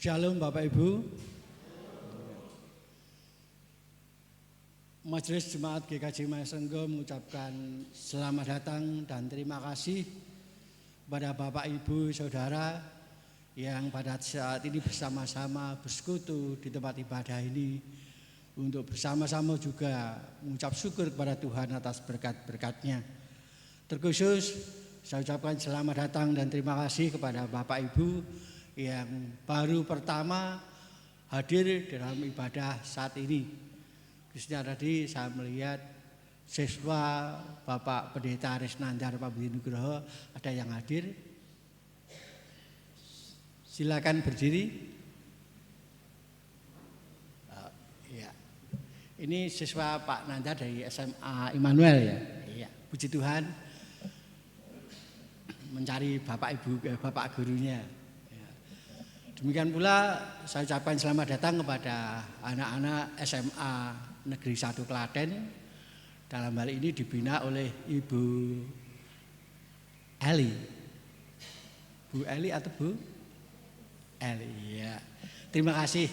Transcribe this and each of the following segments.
Shalom Bapak Ibu. Majelis Jemaat GKJ Maesenggo mengucapkan selamat datang dan terima kasih kepada Bapak Ibu Saudara yang pada saat ini bersama-sama bersekutu di tempat ibadah ini untuk bersama-sama juga mengucap syukur kepada Tuhan atas berkat-berkat-Nya. Terkhusus saya ucapkan selamat datang dan terima kasih kepada Bapak Ibu yang baru pertama hadir dalam ibadah saat ini. Khususnya tadi saya melihat siswa Bapak Pendeta Resnandar Pambudi Nugroho ada yang hadir. Silakan berdiri. Ya. Ini siswa Pak Nandar dari SMA Immanuel ya. Iya, puji Tuhan. Mencari Bapak Ibu, Bapak gurunya. Demikian pula saya ucapkan selamat datang kepada anak-anak SMA Negeri 1 Klaten. Dalam hal ini dibina oleh Ibu Eli. Bu Eli atau Bu Eli ya. Terima kasih.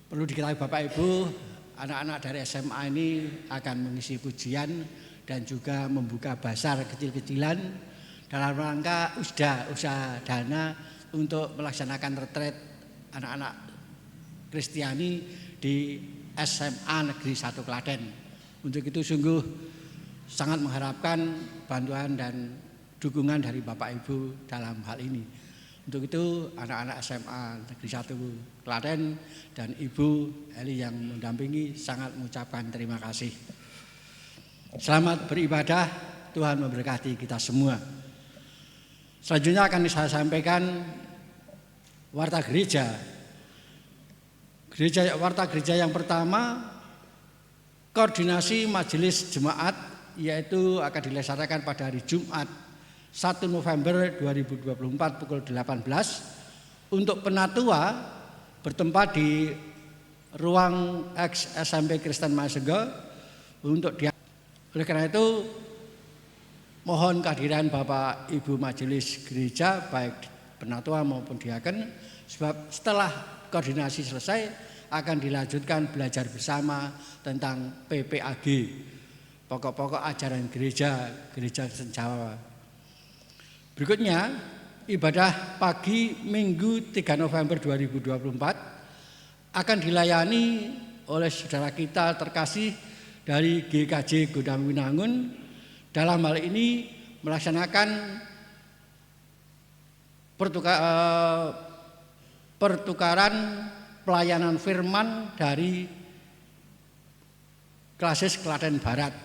Perlu diketahui Bapak Ibu, anak-anak dari SMA ini akan mengisi pujian dan juga membuka basar kecil-kecilan dalam rangka usaha dana untuk melaksanakan retret anak-anak Kristiani di SMA Negeri 1 Klaten. Untuk itu sungguh sangat mengharapkan bantuan dan dukungan dari Bapak Ibu dalam hal ini. Untuk itu anak-anak SMA Negeri 1 Klaten dan Ibu Eli yang mendampingi sangat mengucapkan terima kasih. Selamat beribadah, Tuhan memberkati kita semua. Selanjutnya akan saya sampaikan warta gereja. Warta gereja yang pertama, koordinasi majelis jemaat, yaitu akan dilaksanakan pada hari Jumat 1 November 2024 pukul 18 untuk penatua bertempat di ruang X SMP Kristen Maesenggo untuk dia. Oleh karena itu mohon kehadiran Bapak Ibu Majelis Gereja baik penatua maupun diaken, sebab setelah koordinasi selesai akan dilanjutkan belajar bersama tentang PPAG, pokok-pokok ajaran gereja Kristen Jawa. Berikutnya ibadah pagi Minggu 3 November 2024 akan dilayani oleh saudara kita terkasih dari GKJ Godang Winangun. Dalam hal ini melaksanakan pertukaran pelayanan firman dari Klasis Klaten Barat.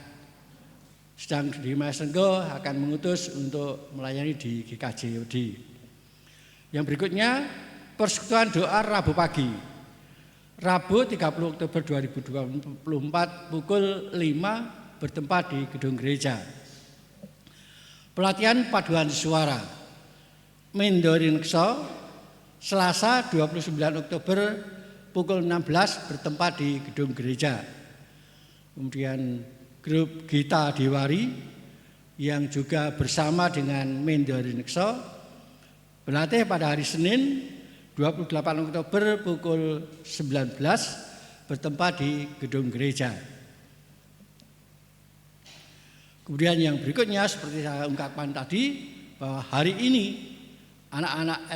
Sedang di Maesenggo akan mengutus untuk melayani di GKJOD. Yang berikutnya persekutuan doa Rabu pagi. Rabu 30 Oktober 2024 pukul 5 bertempat di gedung gereja. Pelatihan paduan suara Mendorin Kso Selasa 29 Oktober pukul 16 bertempat di gedung gereja. Kemudian grup Gita Dewari yang juga bersama dengan Mendorin Kso berlatih pada hari Senin 28 Oktober pukul 19 bertempat di gedung gereja. Kemudian yang berikutnya seperti saya ungkapkan tadi bahwa hari ini anak-anak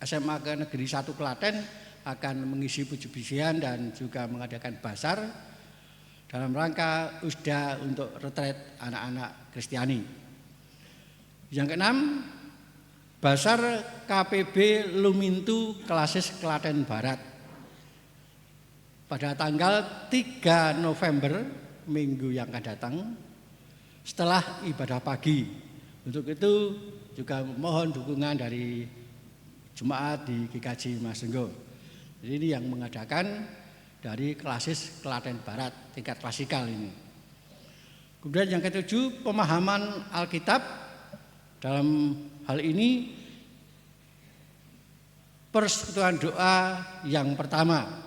SMA ke Negeri 1 Klaten akan mengisi puji-pujian dan juga mengadakan basar dalam rangka USDA untuk retret anak-anak Kristiani. Yang keenam, basar KPB Lumintu Klasis Klaten Barat pada tanggal 3 November Minggu yang akan datang setelah ibadah pagi. Untuk itu juga mohon dukungan dari jemaat di GKJ Maesenggo. Jadi ini yang mengadakan dari Klasis Klaten Barat tingkat klasikal ini. Kemudian yang ketujuh, pemahaman Alkitab. Dalam hal ini persekutuan doa yang pertama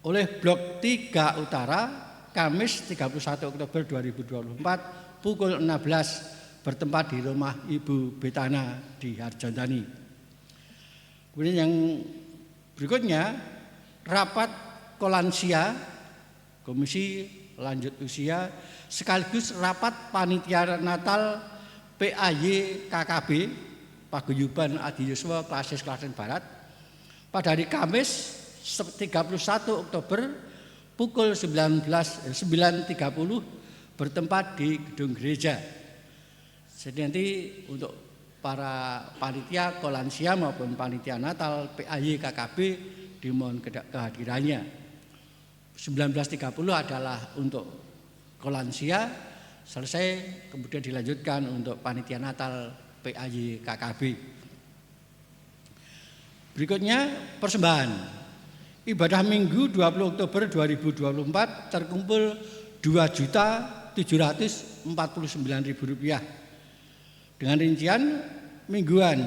oleh Blok 3 Utara Kamis 31 Oktober 2024 pukul 16 bertempat di rumah Ibu Betana di Harjantani. Kemudian yang berikutnya, rapat Kolansia, Komisi Lanjut Usia, sekaligus rapat Panitia Natal PAY KKB, Paguyuban Adi Yuswa Klasis Klaten Barat, pada hari Kamis 31 Oktober pukul 9.30 bertempat di gedung gereja. Jadi nanti untuk para panitia Kolansia maupun panitia Natal PAY KKB dimohon kehadirannya. 19.30 adalah untuk Kolansia, selesai kemudian dilanjutkan untuk panitia Natal PAY KKB. Berikutnya persembahan. Ibadah Minggu 20 Oktober 2024 terkumpul Rp2.749.000 dengan rincian mingguan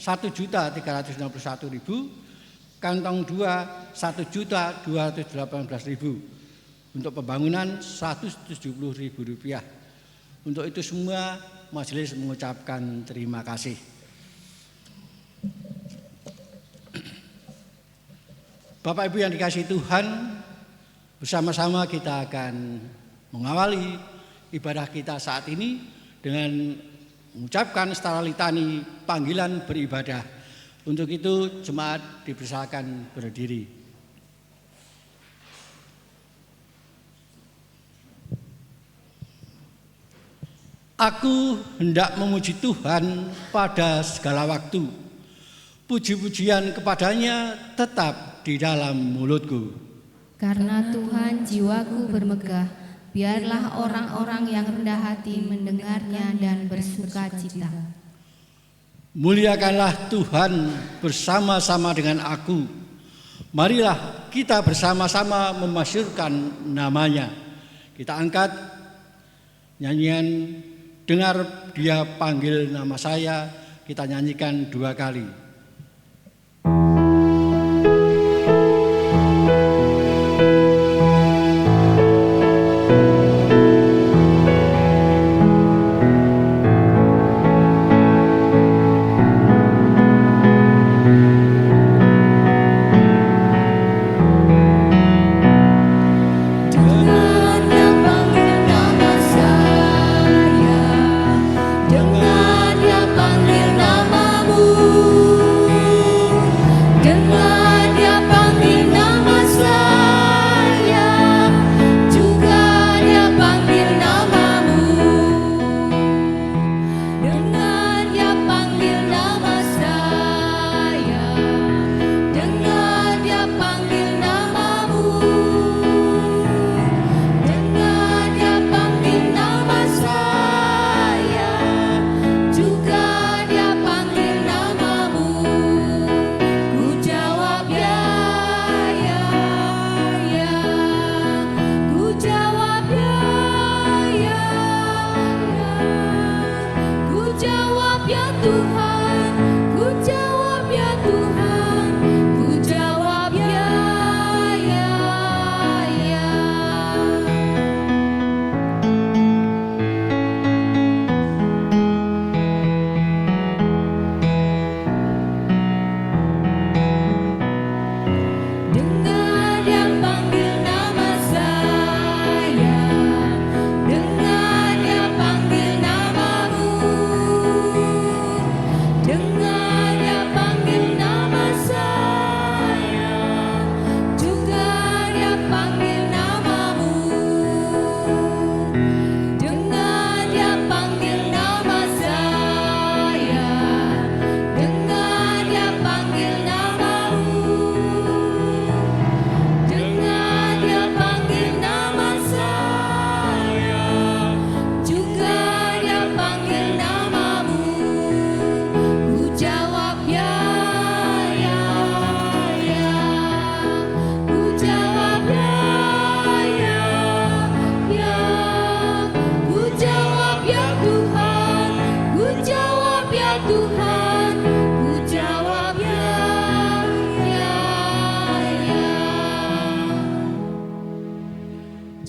1.361.000, kantong 2 1.218.000, untuk pembangunan Rp170.000. Untuk itu semua majelis mengucapkan terima kasih. Bapak Ibu yang dikasihi Tuhan, bersama-sama kita akan mengawali ibadah kita saat ini dengan mengucapkan setara litani panggilan beribadah. Untuk itu jemaat dipersilakan berdiri. Aku hendak memuji Tuhan pada segala waktu. Puji-pujian kepadanya tetap di dalam mulutku. Karena Tuhan jiwaku bermegah, biarlah orang-orang yang rendah hati mendengarnya dan bersuka cita. Muliakanlah Tuhan bersama-sama dengan aku. Marilah kita bersama-sama memasyurkan namanya. Kita angkat nyanyian Dengar Dia Panggil Nama Saya. Kita nyanyikan 2 kali.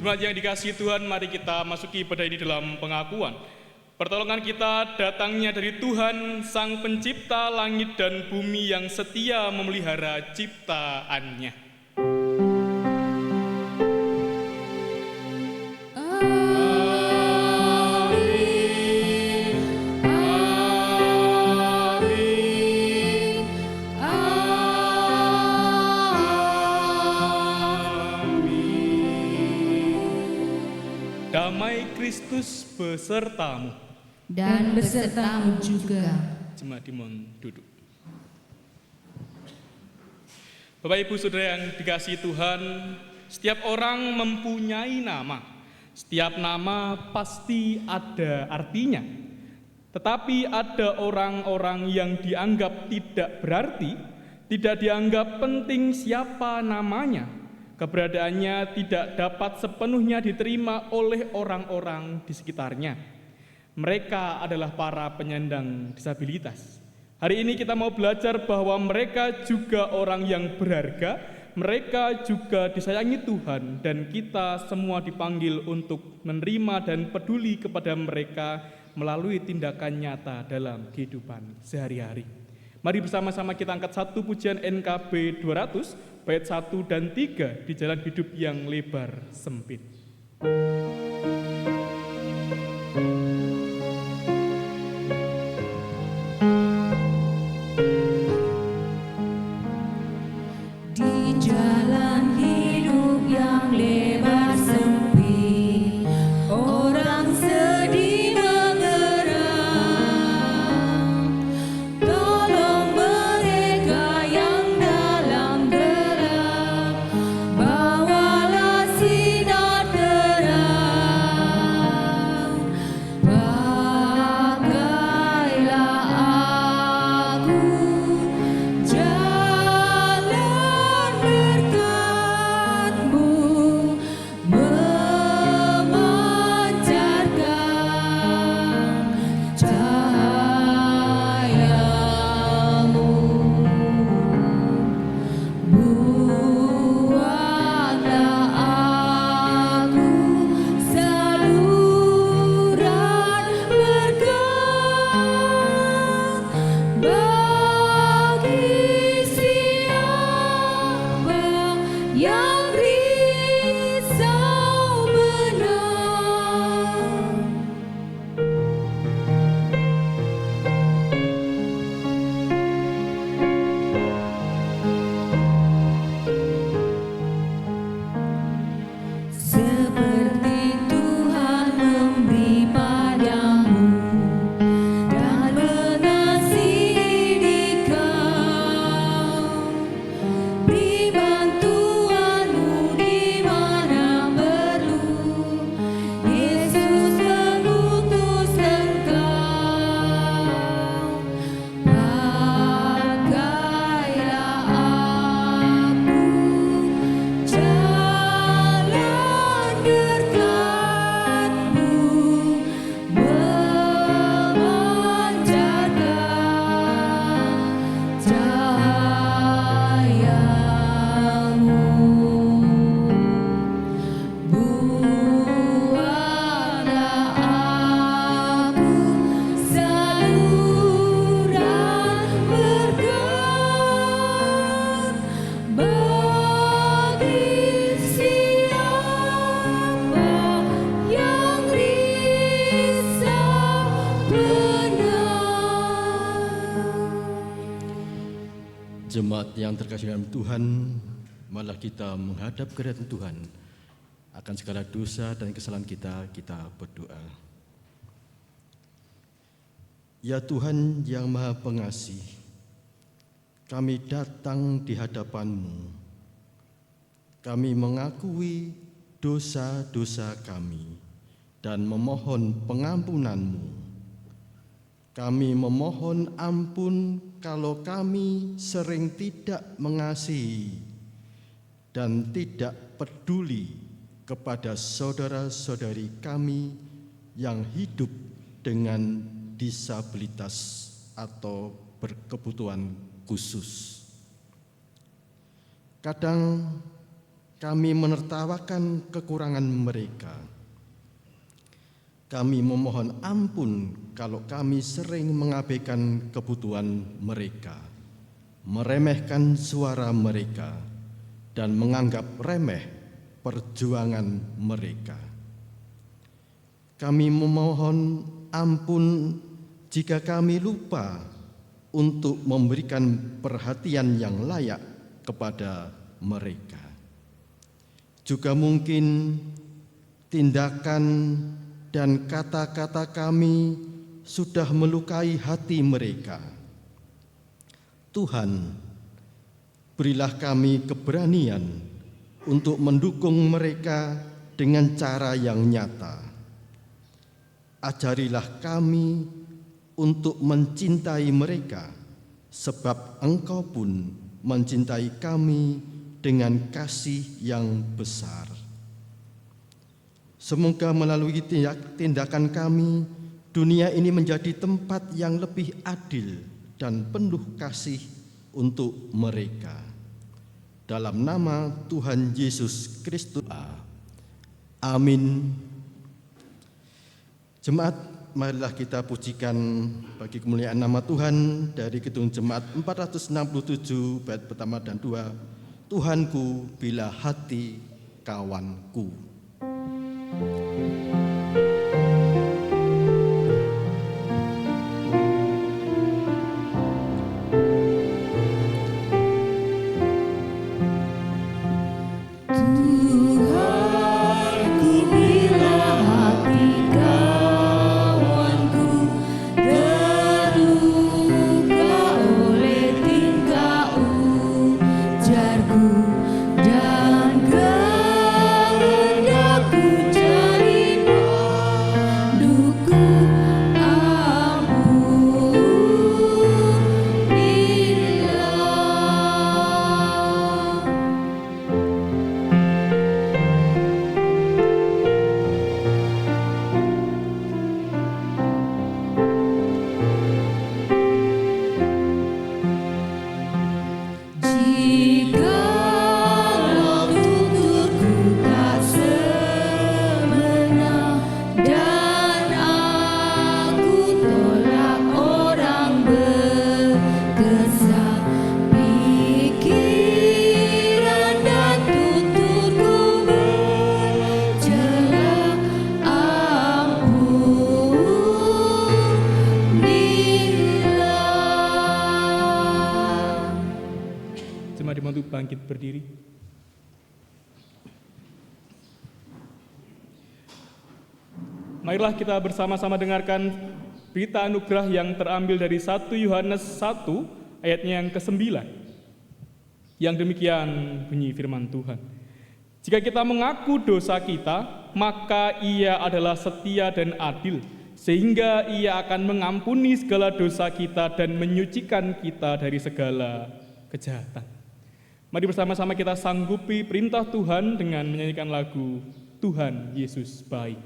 Jemaat yang dikasihi Tuhan, mari kita masuki ibadah ini dalam pengakuan. Pertolongan kita datangnya dari Tuhan, Sang Pencipta langit dan bumi yang setia memelihara ciptaannya. Damai Kristus besertamu. Dan besertamu juga. Jemaat dimohon duduk. Bapak Ibu Saudara yang dikasihi Tuhan, setiap orang mempunyai nama. Setiap nama pasti ada artinya. Tetapi ada orang-orang yang dianggap tidak berarti, tidak dianggap penting siapa namanya. Keberadaannya tidak dapat sepenuhnya diterima oleh orang-orang di sekitarnya. Mereka adalah para penyandang disabilitas. Hari ini kita mau belajar bahwa mereka juga orang yang berharga, mereka juga disayangi Tuhan, dan kita semua dipanggil untuk menerima dan peduli kepada mereka melalui tindakan nyata dalam kehidupan sehari-hari. Mari bersama-sama kita angkat satu pujian NKB 200, bait 1 dan 3 di jalan hidup yang lebar sempit. Jemaat yang terkasih dalam Tuhan, malah kita menghadap kehadirat Tuhan akan segala dosa dan kesalahan kita berdoa. Ya Tuhan yang Maha Pengasih, kami datang di hadapan-Mu. Kami mengakui dosa-dosa kami dan memohon pengampunan-Mu. Kami memohon ampun kalau kami sering tidak mengasihi dan tidak peduli kepada saudara-saudari kami yang hidup dengan disabilitas atau berkebutuhan khusus. Kadang kami menertawakan kekurangan mereka. Kami memohon ampun kalau kami sering mengabaikan kebutuhan mereka, meremehkan suara mereka, dan menganggap remeh perjuangan mereka. Kami memohon ampun jika kami lupa untuk memberikan perhatian yang layak kepada mereka. Juga mungkin tindakan dan kata-kata kami sudah melukai hati mereka. Tuhan, berilah kami keberanian untuk mendukung mereka dengan cara yang nyata. Ajarilah kami untuk mencintai mereka, sebab Engkau pun mencintai kami dengan kasih yang besar. Semoga melalui tindakan kami, dunia ini menjadi tempat yang lebih adil dan penuh kasih untuk mereka. Dalam nama Tuhan Yesus Kristus. Amin. Jemaat, marilah kita pujikan bagi kemuliaan nama Tuhan dari Kidung Jemaat 467 bait pertama dan 2. Tuhanku bila hati kawanku. Bangkit berdiri. Marilah kita bersama-sama dengarkan berita anugerah yang terambil dari 1 Yohanes 1 ayatnya yang ke-9. Yang demikian bunyi firman Tuhan. Jika kita mengaku dosa kita, maka Ia adalah setia dan adil, sehingga Ia akan mengampuni segala dosa kita dan menyucikan kita dari segala kejahatan. Mari bersama-sama kita sanggupi perintah Tuhan dengan menyanyikan lagu Tuhan Yesus Baik.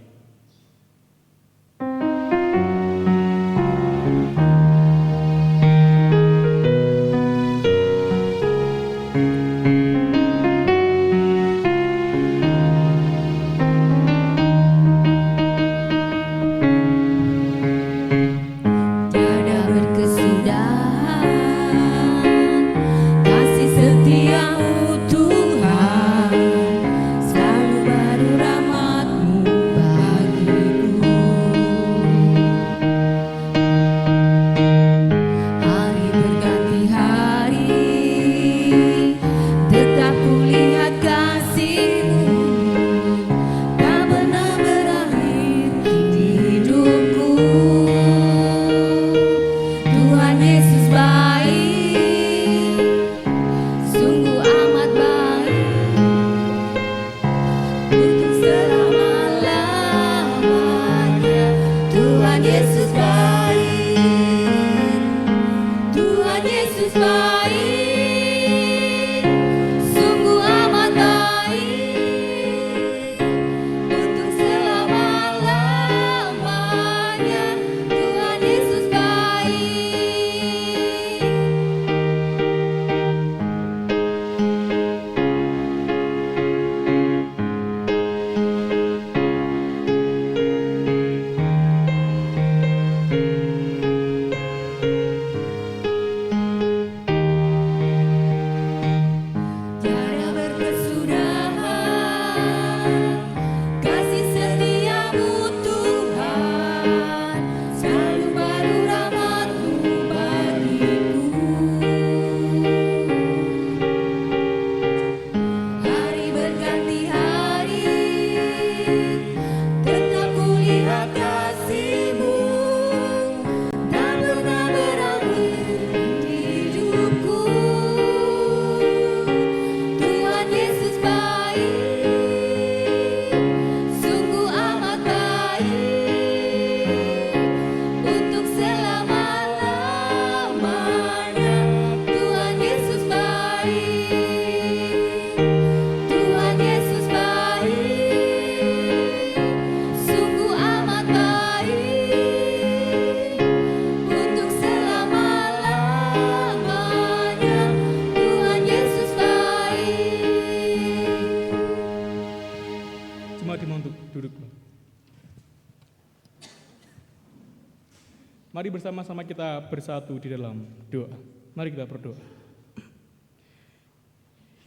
Mari bersama-sama kita bersatu di dalam doa. Mari kita berdoa.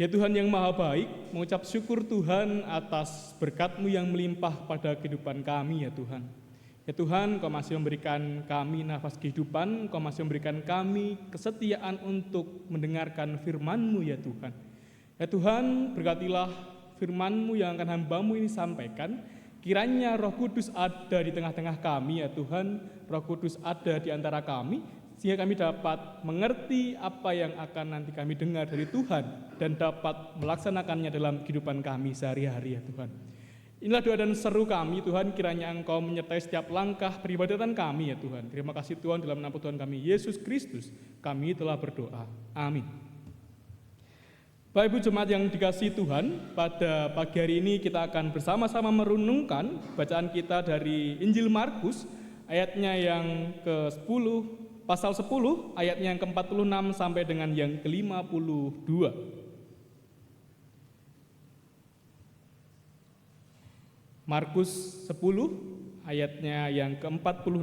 Ya Tuhan yang Maha Baik, mengucap syukur Tuhan atas berkat-Mu yang melimpah pada kehidupan kami ya Tuhan. Ya Tuhan, Kau masih memberikan kami nafas kehidupan, Kau masih memberikan kami kesetiaan untuk mendengarkan firman-Mu ya Tuhan. Ya Tuhan, berkatilah firman-Mu yang akan hamba-Mu ini sampaikan. Kiranya Roh Kudus ada di tengah-tengah kami ya Tuhan, Roh Kudus ada di antara kami, sehingga kami dapat mengerti apa yang akan nanti kami dengar dari Tuhan dan dapat melaksanakannya dalam kehidupan kami sehari-hari ya Tuhan. Inilah doa dan seru kami Tuhan, kiranya Engkau menyertai setiap langkah peribadatan kami ya Tuhan. Terima kasih Tuhan, dalam nama Tuhan kami Yesus Kristus kami telah berdoa. Amin. Bapak Ibu Jemaat yang dikasihi Tuhan, pada pagi hari ini kita akan bersama-sama merenungkan bacaan kita dari Injil Markus, ayatnya yang ke-10, pasal 10, ayatnya yang ke-46 sampai dengan yang ke-52. Markus 10, ayatnya yang ke-46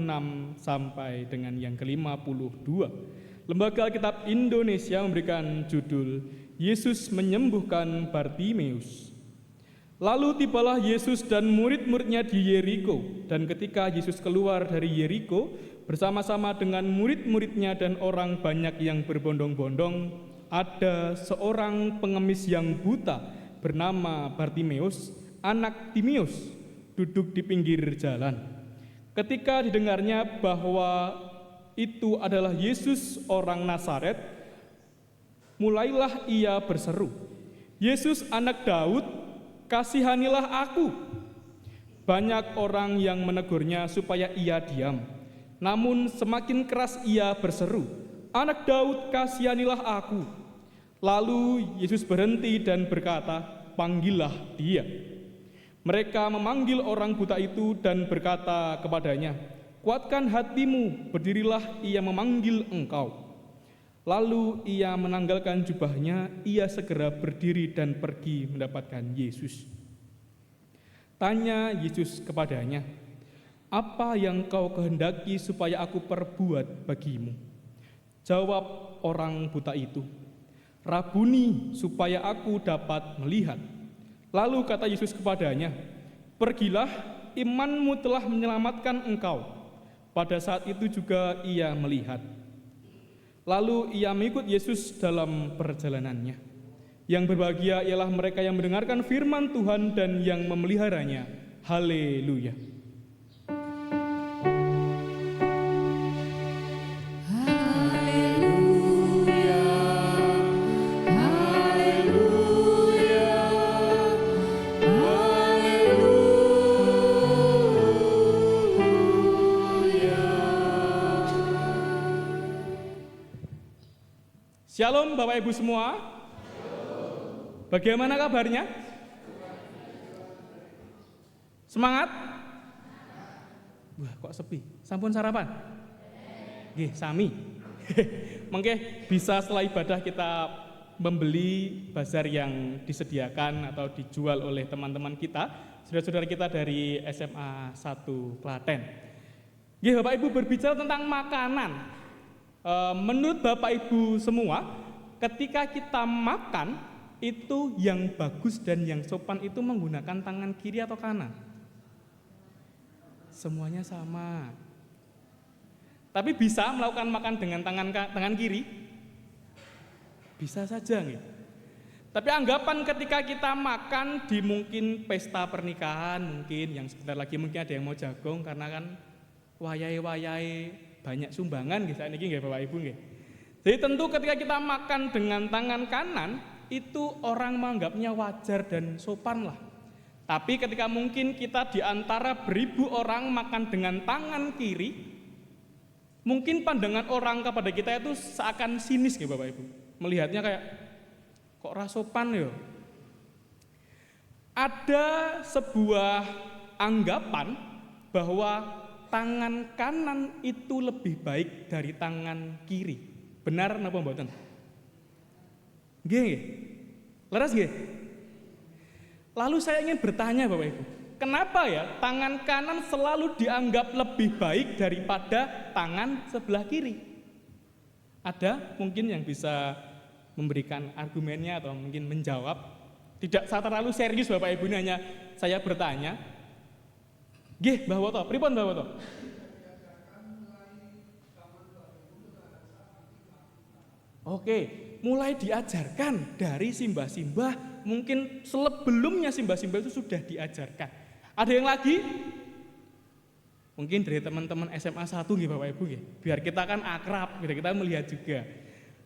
sampai dengan yang ke-52. Lembaga Alkitab Indonesia memberikan judul Yesus menyembuhkan Bartimeus. Lalu tibalah Yesus dan murid-muridnya di Yeriko, dan ketika Yesus keluar dari Yeriko bersama-sama dengan murid-muridnya dan orang banyak yang berbondong-bondong, ada seorang pengemis yang buta bernama Bartimeus, anak Timeus, duduk di pinggir jalan. Ketika didengarnya bahwa itu adalah Yesus orang Nazaret, mulailah ia berseru, "Yesus anak Daud, kasihanilah aku." Banyak orang yang menegurnya supaya ia diam. Namun semakin keras ia berseru, "Anak Daud, kasihanilah aku." Lalu Yesus berhenti dan berkata, "Panggillah dia." Mereka memanggil orang buta itu dan berkata kepadanya, "Kuatkan hatimu, berdirilah, ia memanggil engkau." Lalu ia menanggalkan jubahnya, ia segera berdiri dan pergi mendapatkan Yesus. Tanya Yesus kepadanya, "Apa yang kau kehendaki supaya aku perbuat bagimu?" Jawab orang buta itu, "Rabuni, supaya aku dapat melihat." Lalu kata Yesus kepadanya, "Pergilah, imanmu telah menyelamatkan engkau." Pada saat itu juga ia melihat. Lalu ia mengikut Yesus dalam perjalanannya. Yang berbahagia ialah mereka yang mendengarkan firman Tuhan dan yang memeliharanya. Haleluya. Shalom Bapak Ibu semua. Bagaimana kabarnya? Semangat? Wah, kok sepi? Sampun sarapan? Nggih, sami. Mengke bisa setelah ibadah kita membeli bazar yang disediakan atau dijual oleh teman-teman kita, saudara-saudara kita dari SMA 1 Klaten. Nggih, Bapak Ibu berbicara tentang makanan. Menurut Bapak Ibu semua, ketika kita makan itu yang bagus dan yang sopan itu menggunakan tangan kiri atau kanan? Semuanya sama. Tapi bisa melakukan makan dengan tangan kiri? Bisa saja nih. Tapi anggapan ketika kita makan di mungkin pesta pernikahan, mungkin yang sebentar lagi mungkin ada yang mau jagung karena kan wayai banyak sumbangan gitu saat ini nggih Bapak Ibu nggih. Jadi tentu ketika kita makan dengan tangan kanan itu orang menganggapnya wajar dan sopan lah. Tapi ketika mungkin kita di antara beribu orang makan dengan tangan kiri, mungkin pandangan orang kepada kita itu seakan sinis nggih Bapak Ibu. Melihatnya kayak kok ra sopan ya. Ada sebuah anggapan bahwa tangan kanan itu lebih baik dari tangan kiri. Benar napa mboten? Nggih. Leres nggih? Lalu saya ingin bertanya Bapak Ibu. Kenapa ya tangan kanan selalu dianggap lebih baik daripada tangan sebelah kiri? Ada mungkin yang bisa memberikan argumennya atau mungkin menjawab. Tidak terlalu serius Bapak Ibu, ini hanya saya bertanya. Nggih, Mbah Woto, pripun Mbah Woto? Oke, mulai diajarkan dari simbah-simbah, mungkin sebelumnya simbah-simbah itu sudah diajarkan. Ada yang lagi? Mungkin dari teman-teman SMA 1 nggih Bapak Ibu nggih. Biar kita kan akrab, biar kita melihat juga.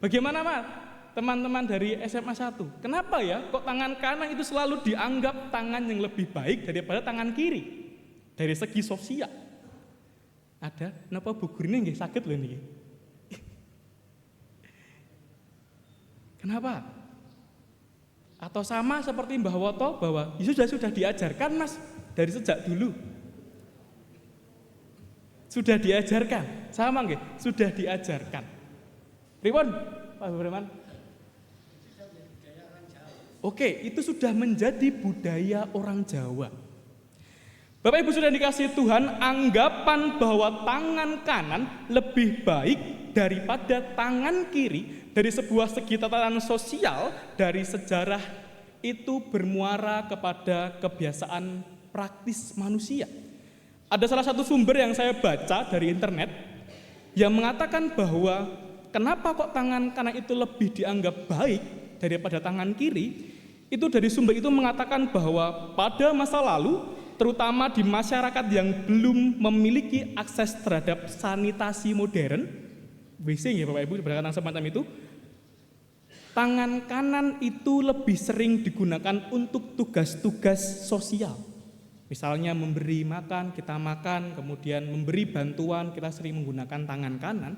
Bagaimana Mas? Teman-teman dari SMA 1, kenapa ya kok tangan kanan itu selalu dianggap tangan yang lebih baik daripada tangan kiri? Dari segi sosial. Ada? Kenapa Bu Gurine nggih sakit lho niki? Kenapa? Atau sama seperti Mbah Woto bahwa ya sudah diajarkan Mas dari sejak dulu. Sudah diajarkan, sama nggih? Sudah diajarkan. Pripun Pak Breman? Oke, itu sudah menjadi budaya orang Jawa. Bapak Ibu sudah dikasih Tuhan, anggapan bahwa tangan kanan lebih baik daripada tangan kiri dari sebuah segi tatanan sosial, dari sejarah itu bermuara kepada kebiasaan praktis manusia. Ada salah satu sumber yang saya baca dari internet yang mengatakan bahwa kenapa kok tangan kanan itu lebih dianggap baik daripada tangan kiri. Itu dari sumber itu mengatakan bahwa pada masa lalu, terutama di masyarakat yang belum memiliki akses terhadap sanitasi modern, WC ya Bapak Ibu, berkaitan semacam itu, tangan kanan itu lebih sering digunakan untuk tugas-tugas sosial. Misalnya memberi makan, kita makan, kemudian memberi bantuan, kita sering menggunakan tangan kanan.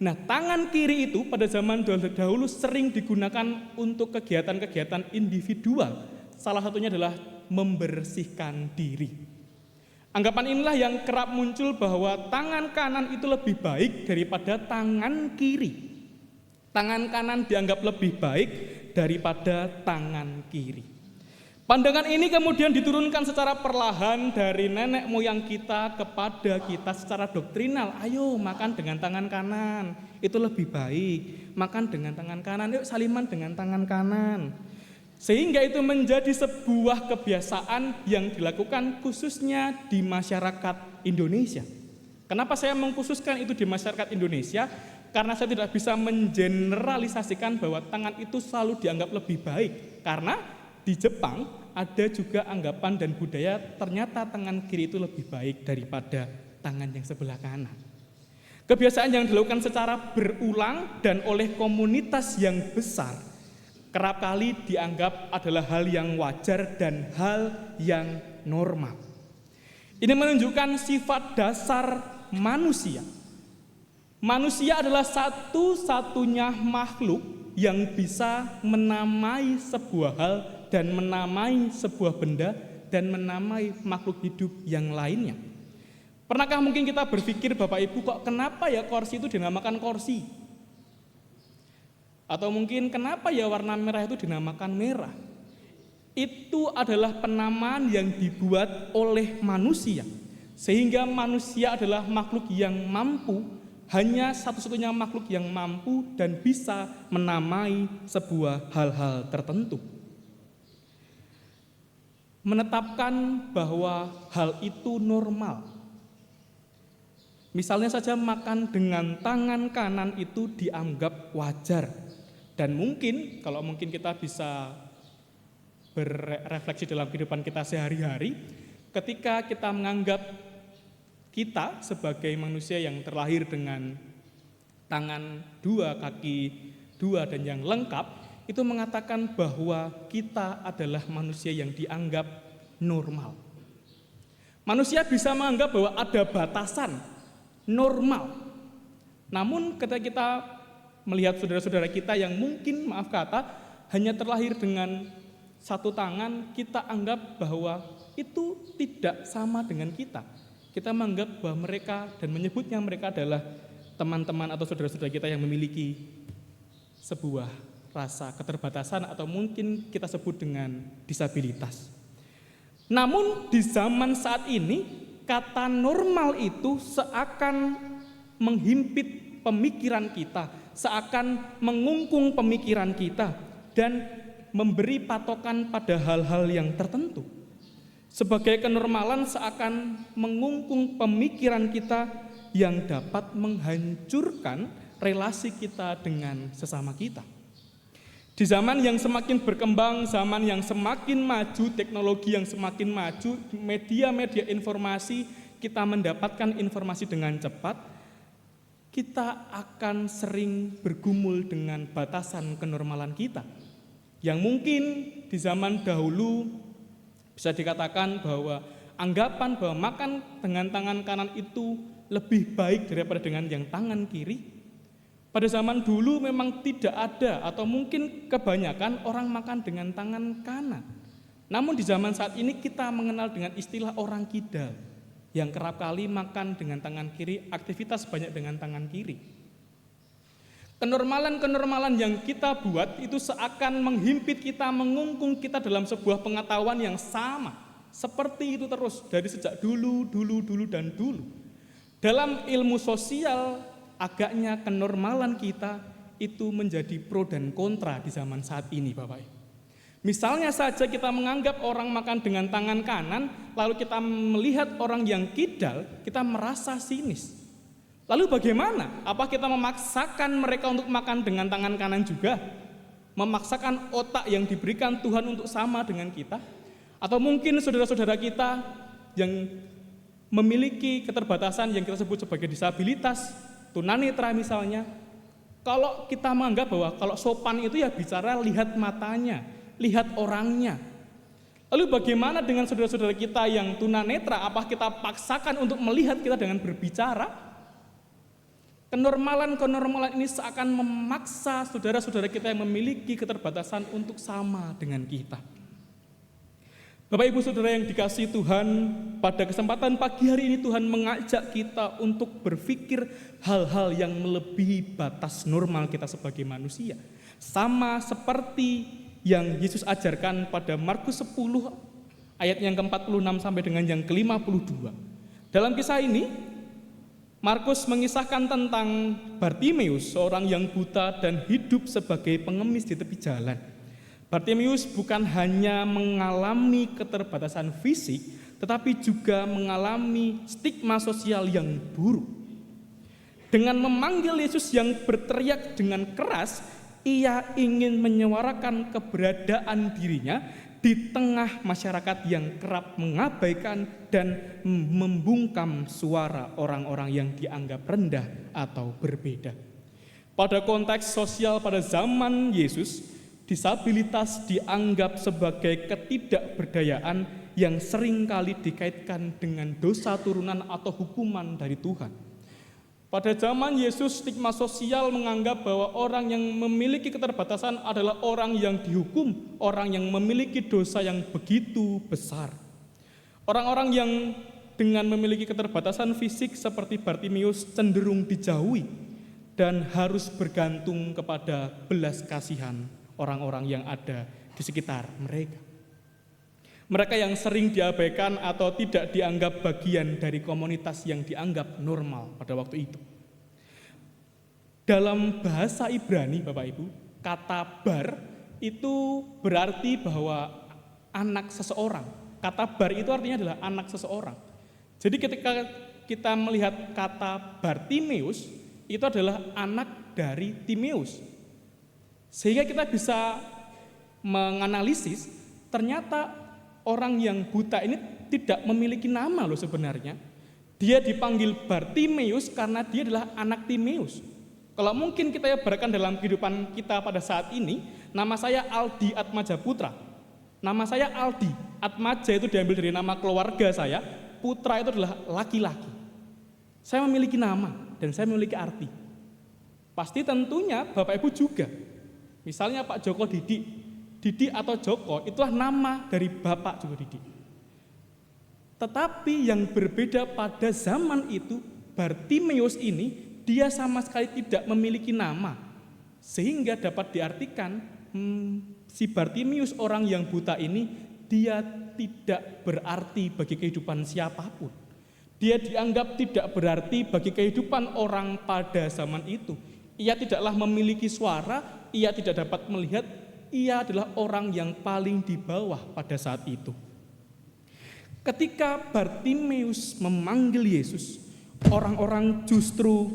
Nah, tangan kiri itu pada zaman dahulu sering digunakan untuk kegiatan-kegiatan individual. Salah satunya adalah membersihkan diri. Anggapan inilah yang kerap muncul bahwa tangan kanan itu lebih baik daripada tangan kiri. Tangan kanan dianggap lebih baik daripada tangan kiri. Pandangan ini kemudian diturunkan secara perlahan dari nenek moyang kita kepada kita secara doktrinal. Ayo makan dengan tangan kanan, itu lebih baik. Makan dengan tangan kanan, yuk saliman dengan tangan kanan. Sehingga itu menjadi sebuah kebiasaan yang dilakukan khususnya di masyarakat Indonesia. Kenapa saya mengkhususkan itu di masyarakat Indonesia? Karena saya tidak bisa mengeneralisasikan bahwa tangan itu selalu dianggap lebih baik. Karena di Jepang ada juga anggapan dan budaya ternyata tangan kiri itu lebih baik daripada tangan yang sebelah kanan. Kebiasaan yang dilakukan secara berulang dan oleh komunitas yang besar kerap kali dianggap adalah hal yang wajar dan hal yang normal. Ini menunjukkan sifat dasar manusia. Manusia adalah satu-satunya makhluk yang bisa menamai sebuah hal dan menamai sebuah benda dan menamai makhluk hidup yang lainnya. Pernahkah mungkin kita berpikir Bapak Ibu, kok kenapa ya kursi itu dinamakan kursi? Atau mungkin kenapa ya warna merah itu dinamakan merah? Itu adalah penamaan yang dibuat oleh manusia. Sehingga manusia adalah makhluk yang mampu, hanya satu-satunya makhluk yang mampu dan bisa menamai sebuah hal-hal tertentu. Menetapkan bahwa hal itu normal. Misalnya saja makan dengan tangan kanan itu dianggap wajar. Dan mungkin, kalau mungkin kita bisa berrefleksi dalam kehidupan kita sehari-hari, ketika kita menganggap kita sebagai manusia yang terlahir dengan tangan dua, kaki dua, dan yang lengkap, itu mengatakan bahwa kita adalah manusia yang dianggap normal. Manusia bisa menganggap bahwa ada batasan normal. Namun ketika kita melihat saudara-saudara kita yang mungkin, maaf kata, hanya terlahir dengan satu tangan, kita anggap bahwa itu tidak sama dengan kita. Kita menganggap bahwa mereka dan menyebutnya mereka adalah teman-teman atau saudara-saudara kita yang memiliki sebuah rasa keterbatasan atau mungkin kita sebut dengan disabilitas. Namun di zaman saat ini, kata normal itu seakan menghimpit pemikiran kita, seakan mengungkung pemikiran kita, dan memberi patokan pada hal-hal yang tertentu. Sebagai kenormalan seakan mengungkung pemikiran kita yang dapat menghancurkan relasi kita dengan sesama kita. Di zaman yang semakin berkembang, zaman yang semakin maju, teknologi yang semakin maju, media-media informasi, kita mendapatkan informasi dengan cepat, kita akan sering bergumul dengan batasan kenormalan kita. Yang mungkin di zaman dahulu bisa dikatakan bahwa anggapan bahwa makan dengan tangan kanan itu lebih baik daripada dengan yang tangan kiri. Pada zaman dulu memang tidak ada atau mungkin kebanyakan orang makan dengan tangan kanan. Namun di zaman saat ini kita mengenal dengan istilah orang kidal yang kerap kali makan dengan tangan kiri, aktivitas banyak dengan tangan kiri. Kenormalan-kenormalan yang kita buat itu seakan menghimpit kita, mengungkung kita dalam sebuah pengetahuan yang sama. Seperti itu terus dari sejak dulu. Dalam ilmu sosial, agaknya kenormalan kita itu menjadi pro dan kontra di zaman saat ini, Bapak Ibu. Misalnya saja kita menganggap orang makan dengan tangan kanan, lalu kita melihat orang yang kidal, kita merasa sinis. Lalu bagaimana? Apa kita memaksakan mereka untuk makan dengan tangan kanan juga? Memaksakan otak yang diberikan Tuhan untuk sama dengan kita? Atau mungkin saudara-saudara kita yang memiliki keterbatasan yang kita sebut sebagai disabilitas, tunanetra misalnya, kalau kita menganggap bahwa kalau sopan itu ya bicara lihat matanya, lihat orangnya. Lalu bagaimana dengan saudara-saudara kita yang tunanetra? Apa kita paksakan untuk melihat kita dengan berbicara? Kenormalan-kenormalan ini seakan memaksa saudara-saudara kita yang memiliki keterbatasan untuk sama dengan kita. Bapak Ibu Saudara yang dikasihi Tuhan, pada kesempatan pagi hari ini Tuhan mengajak kita untuk berpikir hal-hal yang melebihi batas normal kita sebagai manusia. Sama seperti yang Yesus ajarkan pada Markus 10 ayat yang ke-46 sampai dengan yang ke-52. Dalam kisah ini, Markus mengisahkan tentang Bartimeus, seorang yang buta dan hidup sebagai pengemis di tepi jalan. Bartimeus bukan hanya mengalami keterbatasan fisik, tetapi juga mengalami stigma sosial yang buruk. Dengan memanggil Yesus yang berteriak dengan keras, ia ingin menyuarakan keberadaan dirinya di tengah masyarakat yang kerap mengabaikan dan membungkam suara orang-orang yang dianggap rendah atau berbeda. Pada konteks sosial pada zaman Yesus, disabilitas dianggap sebagai ketidakberdayaan yang seringkali dikaitkan dengan dosa turunan atau hukuman dari Tuhan. Pada zaman Yesus, stigma sosial menganggap bahwa orang yang memiliki keterbatasan adalah orang yang dihukum, orang yang memiliki dosa yang begitu besar. Orang-orang yang dengan memiliki keterbatasan fisik seperti Bartimeus cenderung dijauhi dan harus bergantung kepada belas kasihan orang-orang yang ada di sekitar mereka. Mereka yang sering diabaikan atau tidak dianggap bagian dari komunitas yang dianggap normal pada waktu itu. Dalam bahasa Ibrani, Bapak Ibu, kata bar itu berarti bahwa anak seseorang. Kata bar itu artinya adalah anak seseorang. Jadi ketika kita melihat kata Bartimeus, itu adalah anak dari Timeus. Sehingga kita bisa menganalisis, ternyata orang yang buta ini tidak memiliki nama loh sebenarnya. Dia dipanggil Bartimeus karena dia adalah anak Timeus. Kalau mungkin kita ibaratkan dalam kehidupan kita pada saat ini, nama saya Aldi Atmaja Putra. Nama saya Aldi, Atmaja itu diambil dari nama keluarga saya, Putra itu adalah laki-laki. Saya memiliki nama dan saya memiliki arti. Pasti tentunya Bapak Ibu juga. Misalnya Pak Joko Didi, Didi atau Joko itulah nama dari Bapak Joko Didi. Tetapi yang berbeda pada zaman itu, Bartimeus ini dia sama sekali tidak memiliki nama. Sehingga dapat diartikan si Bartimeus orang yang buta ini dia tidak berarti bagi kehidupan siapapun. Dia dianggap tidak berarti bagi kehidupan orang pada zaman itu. Ia tidaklah memiliki suara, ia tidak dapat melihat, ia adalah orang yang paling di bawah pada saat itu. Ketika Bartimeus memanggil Yesus, orang-orang justru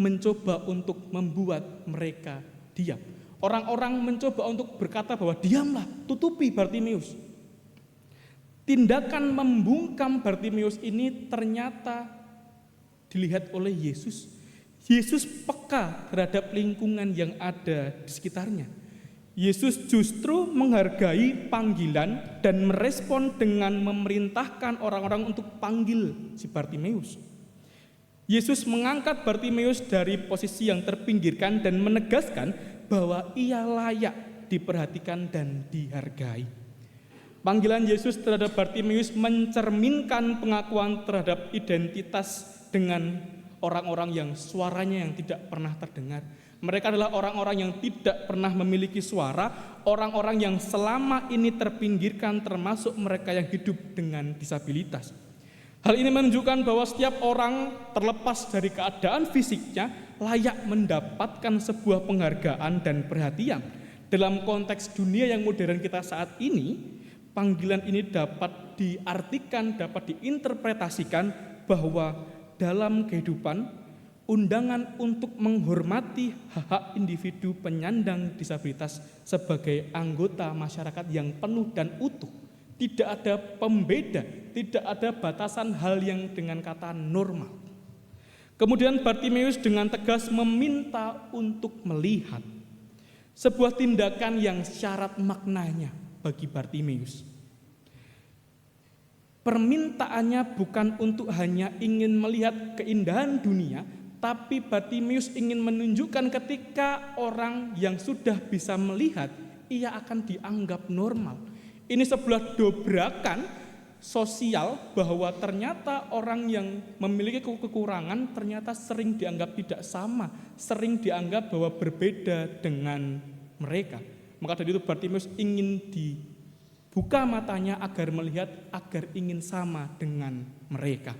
mencoba untuk membuat mereka diam. Orang-orang mencoba untuk berkata bahwa diamlah, tutupi Bartimeus. Tindakan membungkam Bartimeus ini ternyata dilihat oleh Yesus. Yesus peka terhadap lingkungan yang ada di sekitarnya. Yesus justru menghargai panggilan dan merespon dengan memerintahkan orang-orang untuk panggil si Bartimeus. Yesus mengangkat Bartimeus dari posisi yang terpinggirkan dan menegaskan bahwa ia layak diperhatikan dan dihargai. Panggilan Yesus terhadap Bartimeus mencerminkan pengakuan terhadap identitas dengan orang-orang yang suaranya yang tidak pernah terdengar. Mereka adalah orang-orang yang tidak pernah memiliki suara, orang-orang yang selama ini terpinggirkan, termasuk mereka yang hidup dengan disabilitas. Hal ini menunjukkan bahwa setiap orang terlepas dari keadaan fisiknya layak mendapatkan sebuah penghargaan dan perhatian. Dalam konteks dunia yang modern kita saat ini, panggilan ini dapat diartikan, dapat diinterpretasikan bahwa dalam kehidupan, undangan untuk menghormati hak-hak individu penyandang disabilitas sebagai anggota masyarakat yang penuh dan utuh. Tidak ada pembeda, tidak ada batasan hal yang dengan kata normal. Kemudian Bartimeus dengan tegas meminta untuk melihat. Sebuah tindakan yang syarat maknanya bagi Bartimeus. Permintaannya bukan untuk hanya ingin melihat keindahan dunia, tapi Bartimeus ingin menunjukkan ketika orang yang sudah bisa melihat, ia akan dianggap normal. Ini sebuah dobrakan sosial bahwa ternyata orang yang memiliki kekurangan ternyata sering dianggap tidak sama, sering dianggap bahwa berbeda dengan mereka. Maka dari itu Bartimeus ingin dibuka matanya agar melihat, agar ingin sama dengan mereka.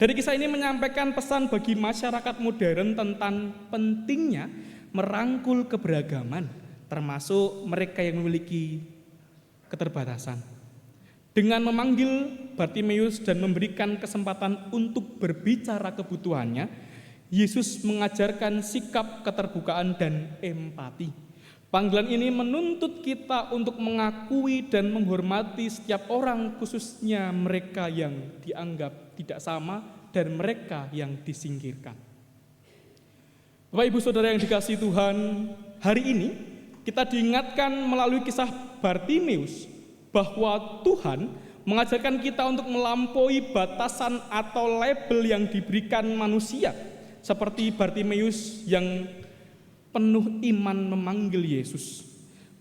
Dari kisah ini menyampaikan pesan bagi masyarakat modern tentang pentingnya merangkul keberagaman, termasuk mereka yang memiliki keterbatasan. Dengan memanggil Bartimeus dan memberikan kesempatan untuk berbicara kebutuhannya, Yesus mengajarkan sikap keterbukaan dan empati. Panggilan ini menuntut kita untuk mengakui dan menghormati setiap orang, khususnya mereka yang dianggap tidak sama dan mereka yang disingkirkan. Bapak Ibu Saudara yang dikasihi Tuhan, hari ini kita diingatkan melalui kisah Bartimeus bahwa Tuhan mengajarkan kita untuk melampaui batasan atau label yang diberikan manusia, seperti Bartimeus yang penuh iman memanggil Yesus.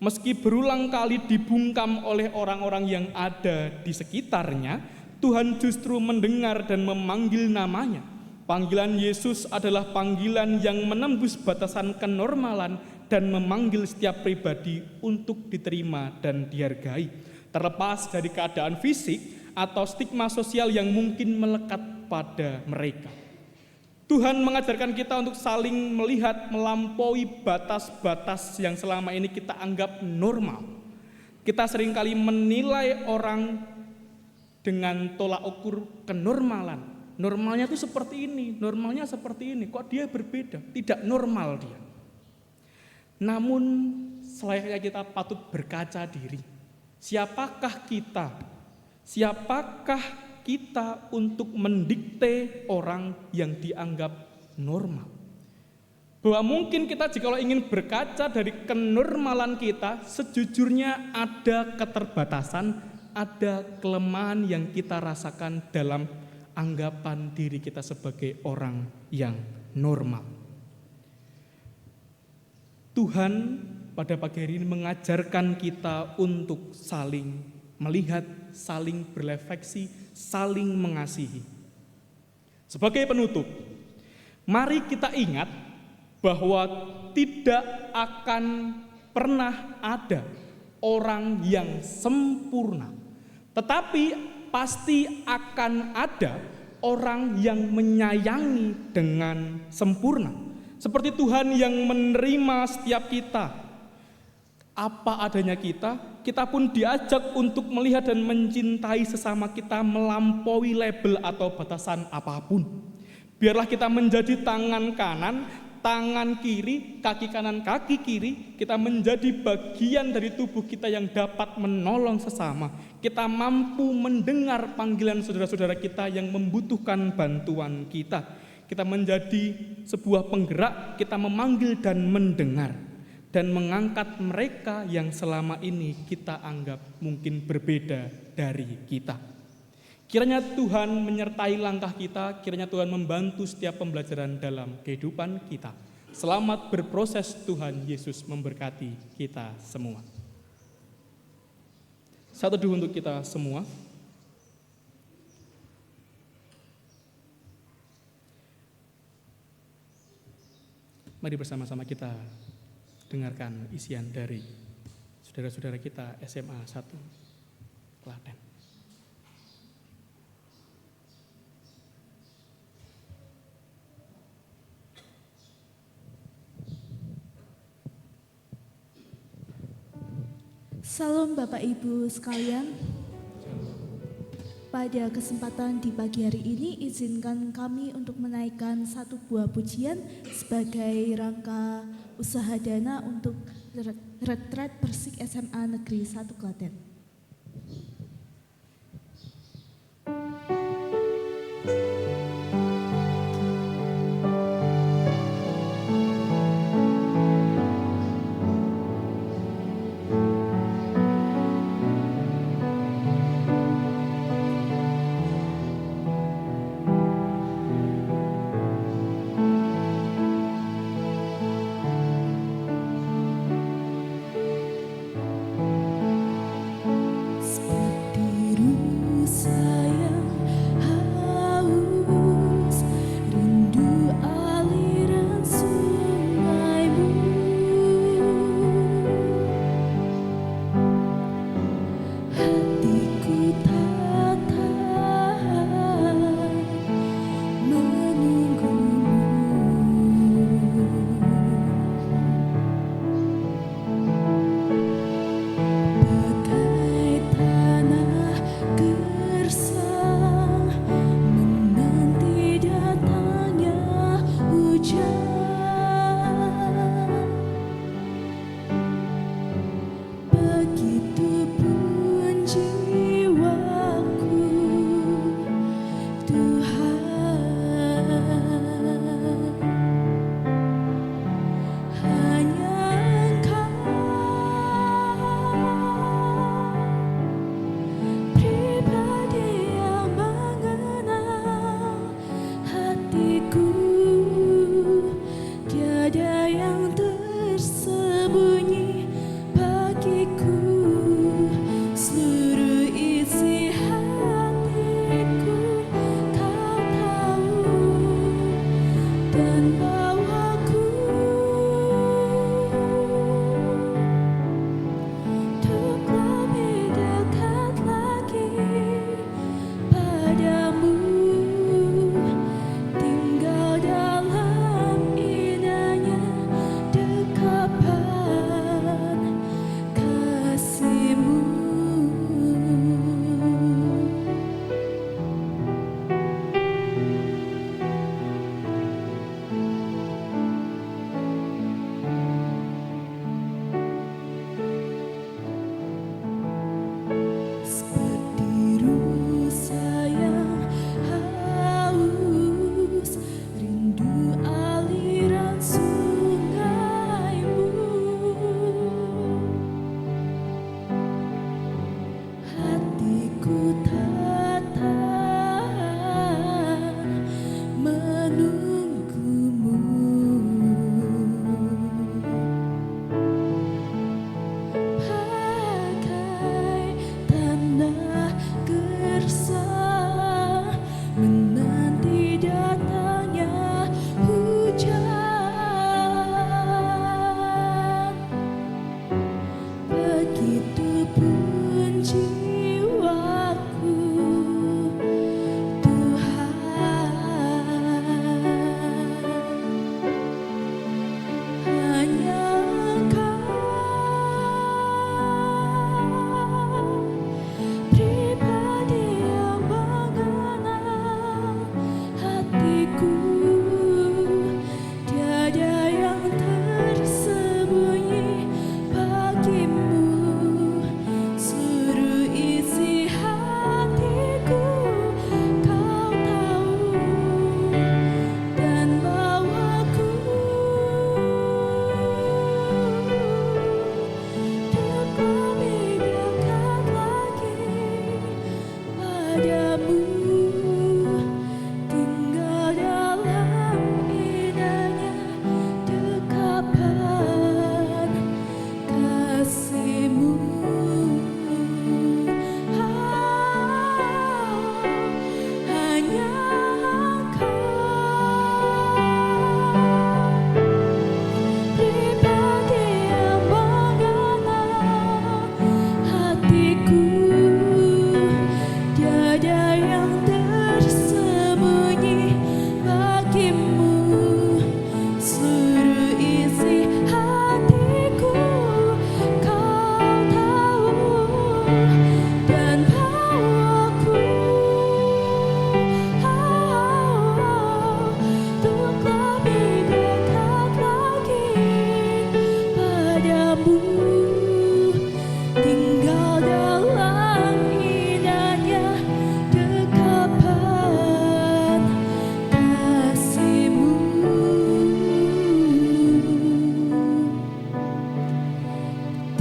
Meski berulang kali dibungkam oleh orang-orang yang ada di sekitarnya, Tuhan justru mendengar dan memanggil namanya. Panggilan Yesus adalah panggilan yang menembus batasan kenormalan dan memanggil setiap pribadi untuk diterima dan dihargai, terlepas dari keadaan fisik atau stigma sosial yang mungkin melekat pada mereka. Tuhan mengajarkan kita untuk saling melihat melampaui batas-batas yang selama ini kita anggap normal. Kita seringkali menilai orang dengan tolak ukur kenormalan. Normalnya itu seperti ini, normalnya seperti ini. Kok dia berbeda? Tidak normal dia. Namun selayaknya kita patut berkaca diri. Siapakah kita? Siapakah kita untuk mendikte orang yang dianggap normal? Bahwa mungkin kita jikalau ingin berkaca dari kenormalan kita, sejujurnya ada keterbatasan, ada kelemahan yang kita rasakan dalam anggapan diri kita sebagai orang yang normal. Tuhan pada pagi hari ini mengajarkan kita untuk saling melihat, saling berefleksi, saling mengasihi. Sebagai penutup, mari kita ingat bahwa tidak akan pernah ada orang yang sempurna. Tetapi pasti akan ada orang yang menyayangi dengan sempurna. Seperti Tuhan yang menerima setiap kita. Apa adanya kita pun diajak untuk melihat dan mencintai sesama kita melampaui label atau batasan apapun. Biarlah kita menjadi tangan kanan, tangan kiri, kaki kanan, kaki kiri. Kita menjadi bagian dari tubuh kita yang dapat menolong sesama. Kita mampu mendengar panggilan saudara-saudara kita yang membutuhkan bantuan kita. Kita menjadi sebuah penggerak, kita memanggil dan mendengar. Dan mengangkat mereka yang selama ini kita anggap mungkin berbeda dari kita. Kiranya Tuhan menyertai langkah kita, kiranya Tuhan membantu setiap pembelajaran dalam kehidupan kita. Selamat berproses, Tuhan Yesus memberkati kita semua. Satu teduh untuk kita semua. Mari bersama-sama kita dengarkan isian dari saudara-saudara kita SMA 1 Klaten. Salam Bapak Ibu sekalian. Pada kesempatan di pagi hari ini, izinkan kami untuk menaikkan satu buah pujian sebagai rangka usaha dana untuk retret Persik SMA Negeri 1 Klaten.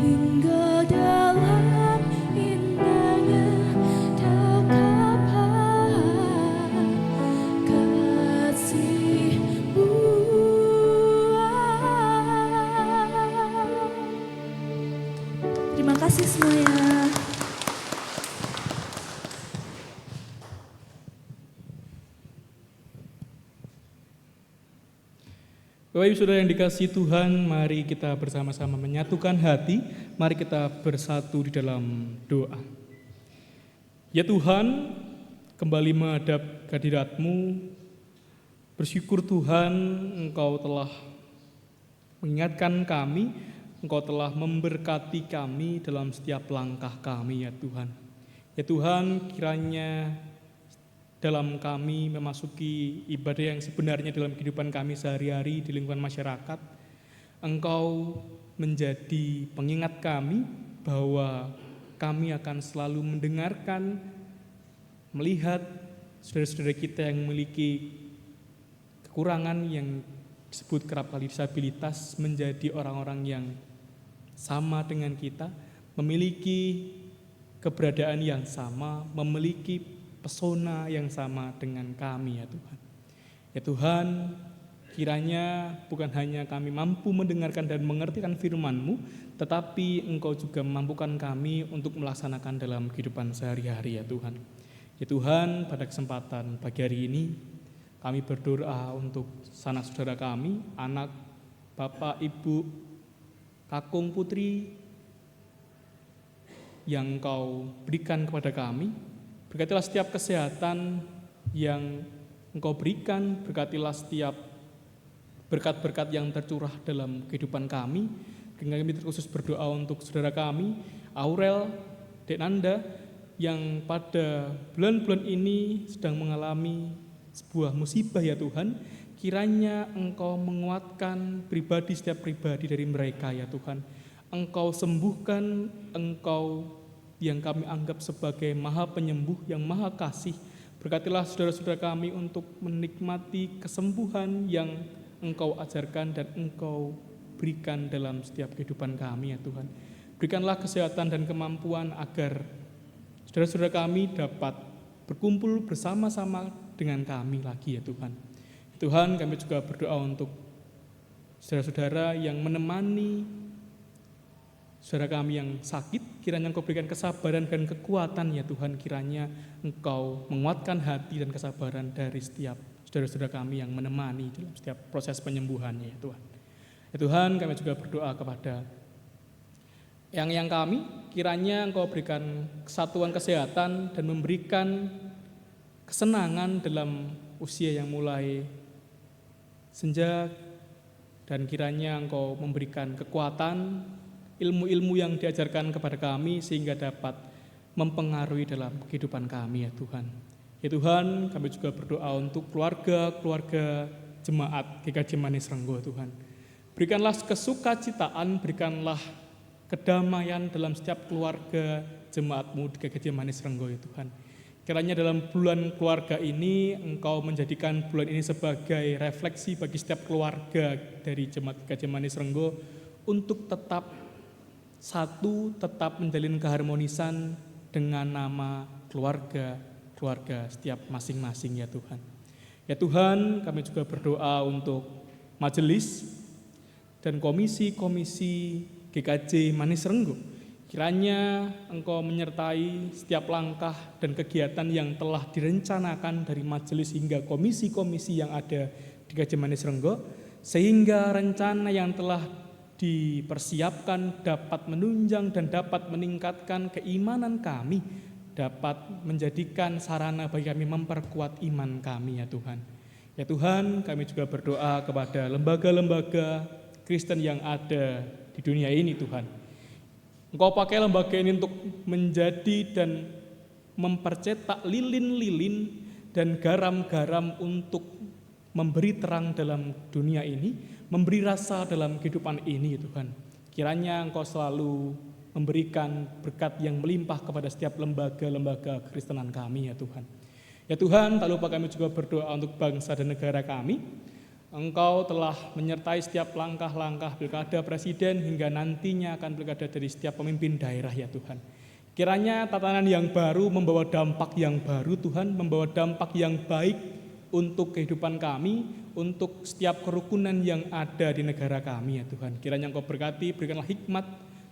tinggal dalam indahnya dekapan kasih-Mu. Terima kasih semuanya. Bapak Ibu Saudara yang dikasihi Tuhan, mari kita bersama-sama menyatukan hati, mari kita bersatu di dalam doa. Ya Tuhan, kembali menghadap kehadirat-Mu, bersyukur Tuhan Engkau telah mengingatkan kami, Engkau telah memberkati kami dalam setiap langkah kami ya Tuhan. Ya Tuhan, kiranya dalam kami memasuki ibadah yang sebenarnya dalam kehidupan kami sehari-hari di lingkungan masyarakat, Engkau menjadi pengingat kami bahwa kami akan selalu mendengarkan, melihat saudara-saudara kita yang memiliki kekurangan yang disebut kerap kali disabilitas menjadi orang-orang yang sama dengan kita, memiliki keberadaan yang sama, memiliki pesona yang sama dengan kami ya Tuhan. Ya Tuhan, kiranya bukan hanya kami mampu mendengarkan dan mengertikan firman-Mu, tetapi Engkau juga memampukan kami untuk melaksanakan dalam kehidupan sehari-hari ya Tuhan. Ya Tuhan, pada kesempatan pagi hari ini, kami berdoa untuk sanak saudara kami, anak, bapak, ibu, kakung, putri, yang Engkau berikan kepada kami. Berkatilah setiap kesehatan yang Engkau berikan, berkatilah setiap berkat-berkat yang tercurah dalam kehidupan kami. Dengan kami terkhusus berdoa untuk saudara kami, Aurel, Dek Nanda, yang pada bulan-bulan ini sedang mengalami sebuah musibah ya Tuhan. Kiranya Engkau menguatkan pribadi setiap pribadi dari mereka ya Tuhan. Engkau sembuhkan, Engkau yang kami anggap sebagai Maha Penyembuh yang Maha Kasih. Berkatilah saudara-saudara kami untuk menikmati kesembuhan yang Engkau ajarkan dan Engkau berikan dalam setiap kehidupan kami ya Tuhan. Berikanlah kesehatan dan kemampuan agar saudara-saudara kami dapat berkumpul bersama-sama dengan kami lagi ya Tuhan. Tuhan, kami juga berdoa untuk saudara-saudara yang menemani saudara kami yang sakit, kiranya Engkau berikan kesabaran dan kekuatan ya Tuhan, kiranya Engkau menguatkan hati dan kesabaran dari setiap saudara-saudara kami yang menemani dalam setiap proses penyembuhannya ya Tuhan. Ya Tuhan, kami juga berdoa kepada yang kami, kiranya Engkau berikan kesatuan kesehatan dan memberikan kesenangan dalam usia yang mulai senja, dan kiranya Engkau memberikan kekuatan, ilmu-ilmu yang diajarkan kepada kami sehingga dapat mempengaruhi dalam kehidupan kami ya Tuhan. Ya Tuhan, kami juga berdoa untuk keluarga-keluarga jemaat GKJ Manis Renggo Tuhan. Berikanlah kesukacitaan, berikanlah kedamaian dalam setiap keluarga jemaat-Mu di GKJ Manis Renggo ya Tuhan. Kiranya dalam bulan keluarga ini Engkau menjadikan bulan ini sebagai refleksi bagi setiap keluarga dari jemaat GKJ Manis Renggo untuk tetap satu, tetap menjalin keharmonisan dengan nama keluarga setiap masing-masing ya Tuhan. Ya Tuhan, kami juga berdoa untuk majelis dan komisi-komisi GKJ Manis Renggo. Kiranya Engkau menyertai setiap langkah dan kegiatan yang telah direncanakan dari majelis hingga komisi-komisi yang ada di GKJ Manis Renggo, sehingga rencana yang telah dipersiapkan dapat menunjang dan dapat meningkatkan keimanan kami, dapat menjadikan sarana bagi kami memperkuat iman kami ya Tuhan. Ya Tuhan, kami juga berdoa kepada lembaga-lembaga Kristen yang ada di dunia ini Tuhan. Engkau pakai lembaga ini untuk menjadi dan mempercetak lilin-lilin dan garam-garam untuk memberi terang dalam dunia ini, memberi rasa dalam kehidupan ini Tuhan. Kiranya Engkau selalu memberikan berkat yang melimpah kepada setiap lembaga-lembaga kekristenan kami ya Tuhan. Ya Tuhan, tak lupa kami juga berdoa untuk bangsa dan negara kami. Engkau telah menyertai setiap langkah-langkah pilkada presiden hingga nantinya akan pilkada dari setiap pemimpin daerah ya Tuhan. Kiranya tatanan yang baru membawa dampak yang baru Tuhan, membawa dampak yang baik untuk kehidupan kami, untuk setiap kerukunan yang ada di negara kami ya Tuhan. Kiranya Engkau berkati, berikanlah hikmat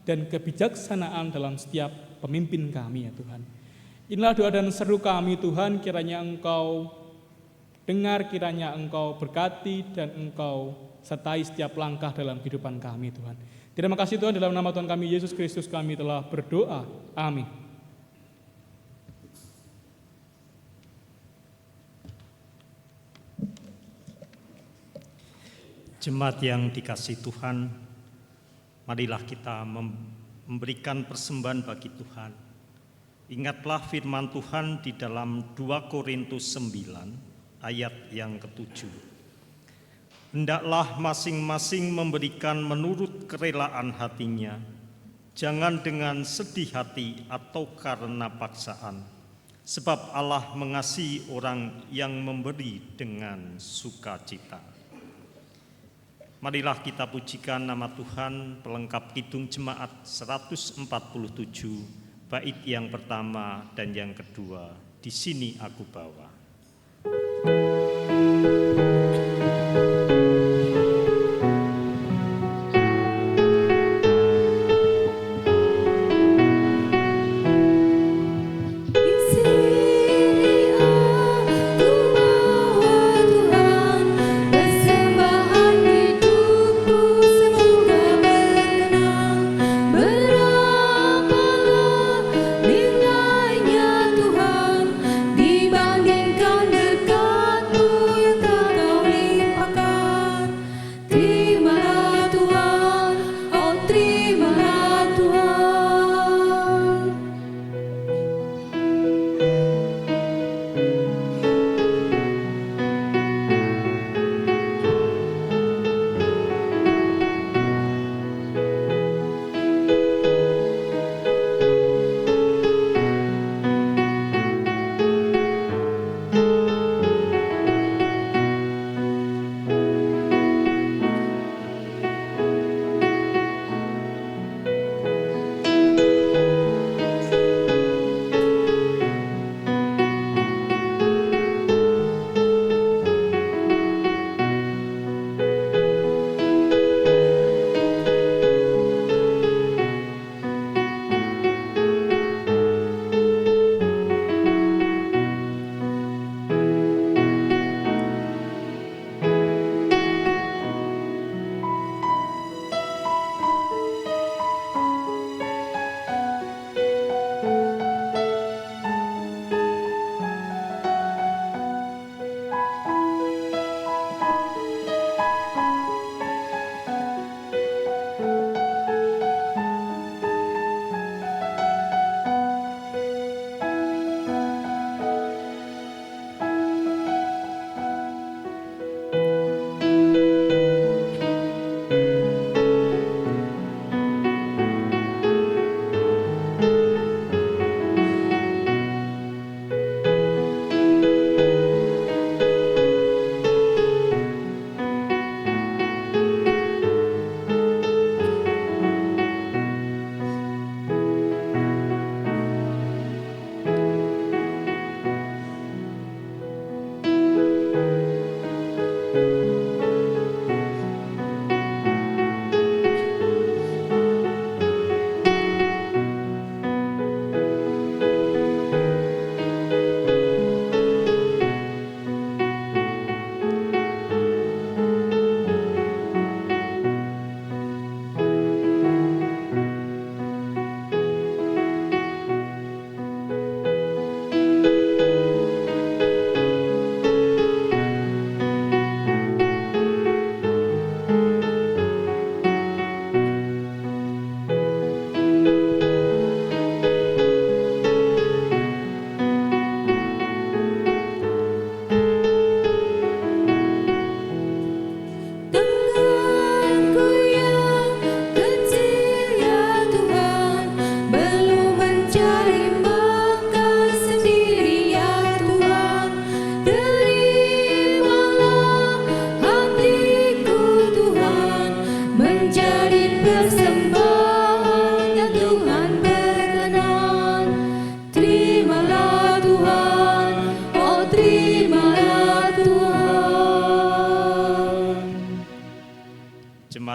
dan kebijaksanaan dalam setiap pemimpin kami ya Tuhan. Inilah doa dan seru kami Tuhan, kiranya Engkau dengar, kiranya Engkau berkati dan Engkau sertai setiap langkah dalam kehidupan kami Tuhan. Terima kasih Tuhan, dalam nama Tuhan kami Yesus Kristus kami telah berdoa. Amin. Jemaat yang dikasihi Tuhan, marilah kita memberikan persembahan bagi Tuhan. Ingatlah firman Tuhan di dalam 2 Korintus 9 ayat yang ke-7. Hendaklah masing-masing memberikan menurut kerelaan hatinya, jangan dengan sedih hati atau karena paksaan, sebab Allah mengasihi orang yang memberi dengan sukacita. Marilah kita pujikan nama Tuhan, pelengkap kidung jemaat 147, bait yang pertama dan yang kedua, di sini aku bawa. Dibandingkan dekatmu yang tak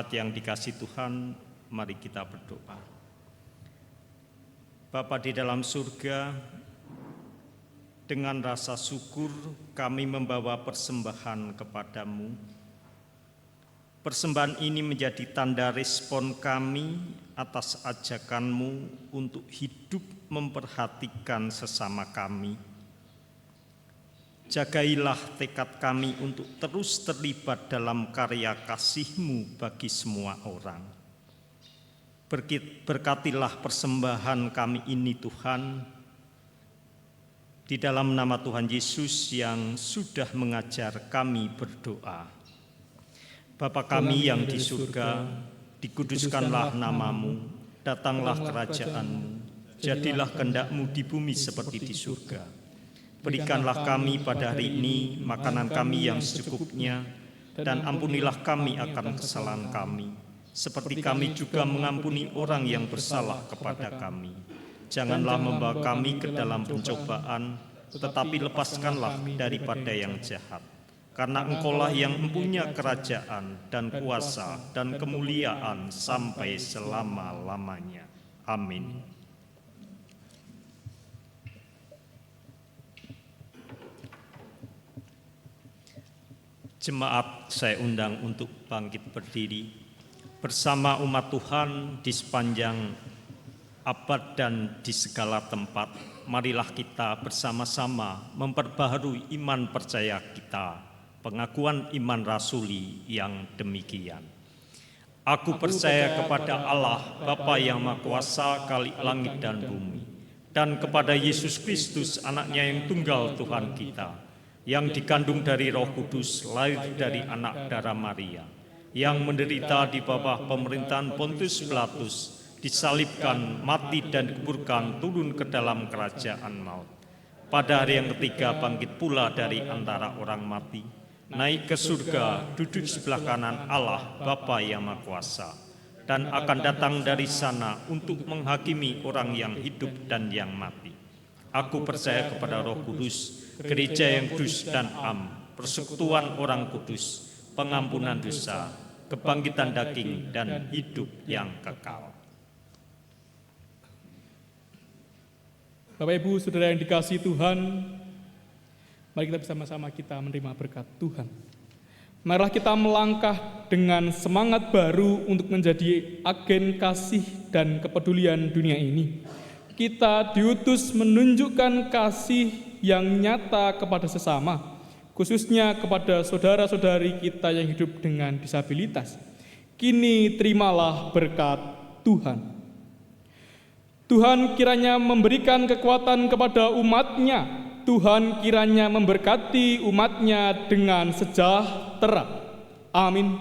Jemaat yang dikasihi Tuhan, mari kita berdoa. Bapa di dalam surga, dengan rasa syukur kami membawa persembahan kepadamu. Persembahan ini menjadi tanda respon kami atas ajakanmu untuk hidup memperhatikan sesama kami. Jagailah tekad kami untuk terus terlibat dalam karya kasih-Mu bagi semua orang. Berkatilah persembahan kami ini Tuhan, di dalam nama Tuhan Yesus yang sudah mengajar kami berdoa. Bapa kami yang di surga, dikuduskanlah nama-Mu, datanglah kerajaan-Mu, jadilah kehendak-Mu di bumi seperti di surga. Berikanlah kami pada hari ini makanan kami yang secukupnya, dan ampunilah kami akan kesalahan kami, seperti kami juga mengampuni orang yang bersalah kepada kami. Janganlah membawa kami ke dalam pencobaan, tetapi lepaskanlah daripada yang jahat. Karena Engkaulah yang mempunyai kerajaan dan kuasa dan kemuliaan sampai selama-lamanya. Amin. Jemaat saya undang untuk bangkit berdiri bersama umat Tuhan di sepanjang abad dan di segala tempat. Marilah kita bersama-sama memperbaharui iman percaya kita, pengakuan iman rasuli yang demikian. Aku percaya kepada Allah, Bapa yang Maha Kuasa, Khalik langit dan bumi, dan kepada Yesus Kristus, anaknya yang tunggal Tuhan kita, yang dikandung dari Roh Kudus, lahir dari anak darah Maria, yang menderita di bawah pemerintahan Pontius Pilatus, disalibkan, mati dan dikuburkan, turun ke dalam kerajaan maut. Pada hari yang ketiga bangkit pula dari antara orang mati, naik ke surga, duduk sebelah kanan Allah, Bapa yang Maha Kuasa, dan akan datang dari sana untuk menghakimi orang yang hidup dan yang mati. Aku percaya kepada Roh Kudus, gereja yang kudus dan persekutuan orang kudus, pengampunan dosa, kebangkitan daging, dan hidup yang kekal. Bapak Ibu, Saudara yang dikasihi Tuhan, mari kita bersama-sama kita menerima berkat Tuhan. Marilah kita melangkah dengan semangat baru untuk menjadi agen kasih dan kepedulian dunia ini. Kita diutus menunjukkan kasih yang nyata kepada sesama, khususnya kepada saudara-saudari kita yang hidup dengan disabilitas. Kini terimalah berkat Tuhan. Tuhan kiranya memberikan kekuatan kepada umat-Nya. Tuhan kiranya memberkati umat-Nya dengan sejahtera. Amin.